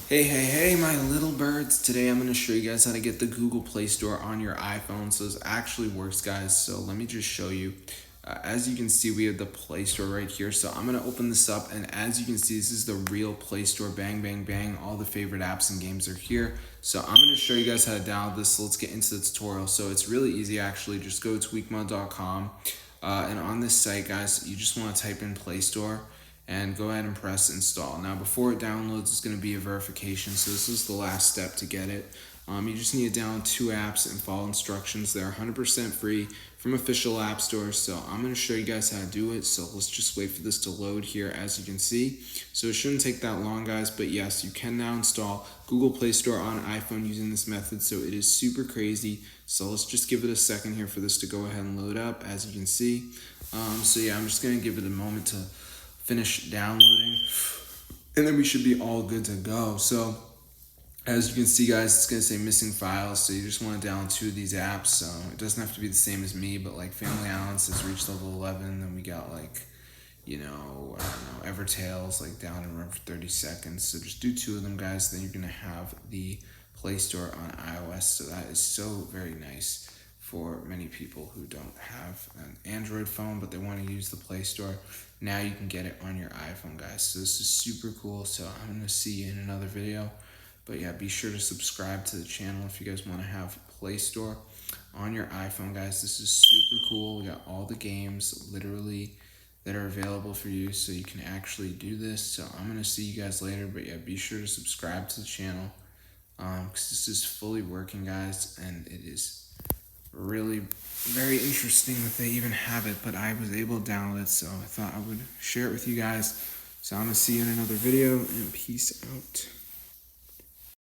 Hey, my little birds. Today I'm going to show you guys how to get the Google Play Store on your iPhone. So this actually works, guys. So let me just show you. As you can see, we have the Play Store right here. So I'm going to open this up. And as you can see, this is the real Play Store. Bang, bang, bang. All the favorite apps and games are here. So I'm going to show you guys how to download this. So let's get into the tutorial. So it's really easy, actually. Just go to weekmo.com. And on this site, guys, you just want to type in Play Store and go ahead and press install. Now before it downloads, it's going to be a verification, so this is the last step to get it. You just need to download 2 apps and follow instructions. They're 100% free from official app stores, so I'm going to show you guys how to do it. So let's just wait for this to load here. As you can see, so it shouldn't take that long, guys, but yes, you can now install Google Play Store on iPhone using this method, so it is super crazy. So let's just give it a second here for this to go ahead and load up. As you can see, so yeah, I'm just going to give it a moment to finish downloading, and then we should be all good to go. So as you can see, guys, it's going to say missing files, so you just want to download 2 of these apps. So it doesn't have to be the same as me, but like Family Island says reach level 11, then we got like, I don't know, Evertales like down and run for 30 seconds. So just do 2 of them, guys, then you're going to have the Play Store on iOS. So that is so very nice for many people who don't have an Android phone, but they want to use the Play Store. Now you can get it on your iPhone, guys. So this is super cool. So I'm going to see you in another video. But yeah, be sure to subscribe to the channel if you guys want to have Play Store on your iPhone, guys. This is super cool. We got all the games literally that are available for you, so you can actually do this. So I'm going to see you guys later. But yeah, be sure to subscribe to the channel because this is fully working, guys, and it is really very interesting that they even have it, but I was able to download it, so I thought I would share it with you guys. So I'm going to see you in another video, and peace out.